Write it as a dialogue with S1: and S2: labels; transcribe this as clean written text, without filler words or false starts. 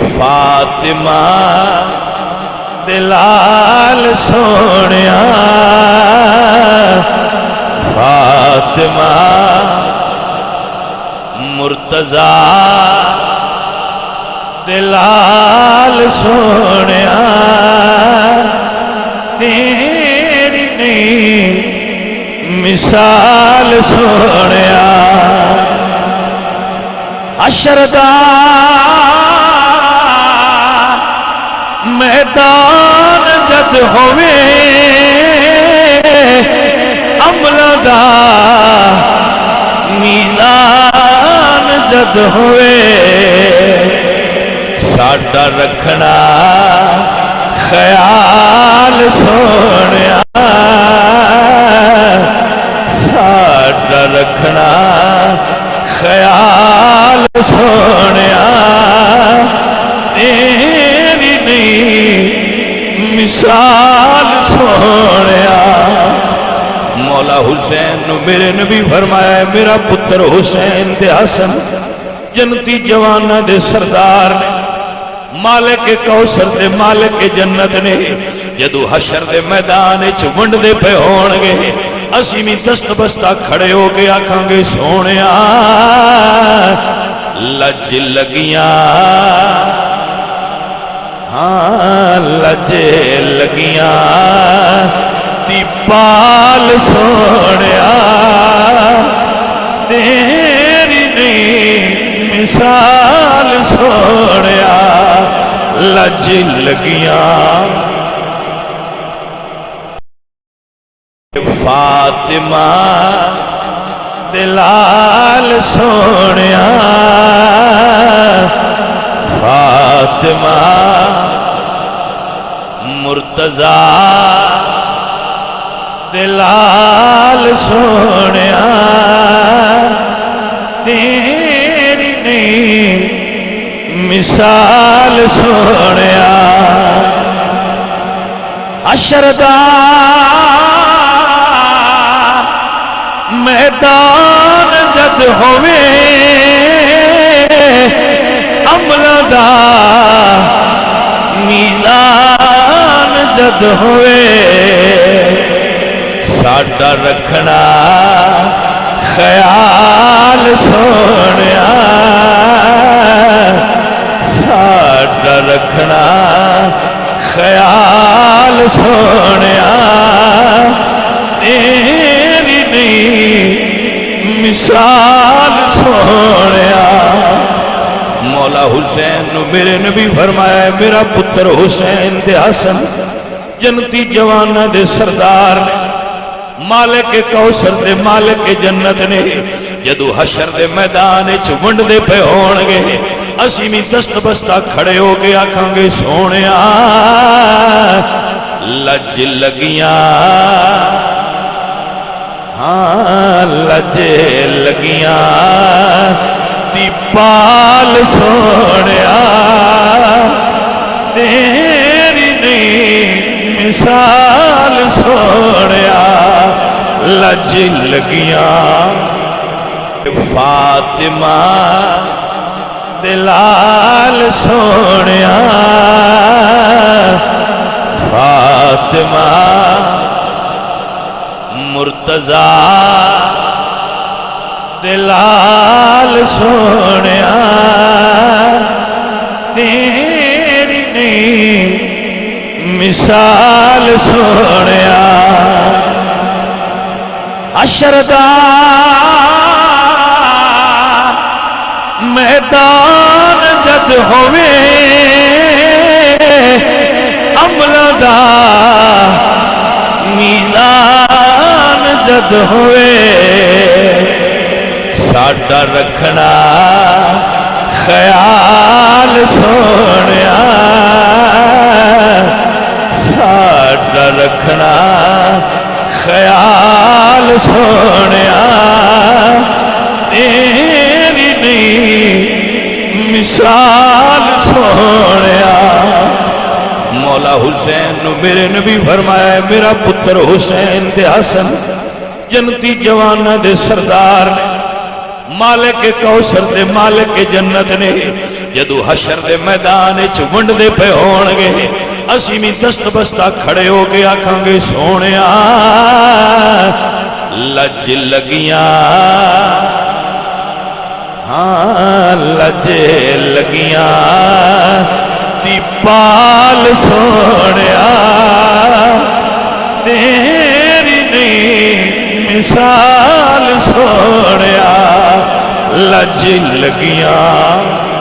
S1: فاطمہ دلال سونیا فاطمہ مرتضی دلال سونیا تیری نہیں مثال سونیا اشردا میدان جد ہوئے عمل دا میزان جد ہوئے ساڈا رکھنا خیال سونیا ساڈا رکھنا خیال سونیا تیری نہیں مثال سونیا مولا حسین نو میرے نبی فرمایا ہے میرا پتر حسین دے حسن جنتی جوانہ دے سردار نے مالک کوثر دے مالک جنت نے جدو حشر دے میدان وچ ونڈ دے پے ہون گے اسی بھی دست بستہ کھڑے ہو کے آکھاں گے سونیا لج لگیاں ہاں لج لگیاں دی پال سونیا تیری نہیں مثال سونیا لج لگیاں فاطمہ دلال سونیا فاطمہ مرتضی دلال سونیا تیری نہیں مثال سونیا اشردا میدان جد ہوئے عمل دا میزان جد ہوئے ساڈا رکھنا خیال سونیا ساڈا رکھنا خیال سونیا تیری نہیں مثال سونیا مولا حسین نو میرے نبی فرمایا ہے میرا پتر حسین دے حسن جنتی جوانہ دے سردار نے مالک کوثر دے مالک جنت نے جدو حشر دے میدان وچ ونڈ دے پے ہون گے اسی بھی دست بستہ کھڑے ہو کے آکھاں گے سونیا لج لگیاں ہاں لج لگیاں دی پال سونیا تیری نہیں مثال سونیا لج لگیاں فاطمہ دلال سونیا فاطمہ مرتضی دلال سونیا تیری نہیں مثال سونیا اشردا میدان جد ہوئے عمل دا میزان جد ہوئے ساڈا رکھنا خیال سونیا ساڈا رکھنا خیال سونیا تیری نہیں مثال سونیا مولا حسین نو میرے نبی فرمایا ہے میرا پتر حسین دے حسن جنتی جوانہ دے سردار نے مالک کوثر دے مالک جنت نے جدو حشر دے میدان ونڈ دے پہ ہون گے اسی بھی دست بستہ کھڑے ہو کے آکھاں گے سونیا لج لگیاں ہاں لج لگیاں دی پال سونیا تیری نہیں مثال سونیا لج لگیاں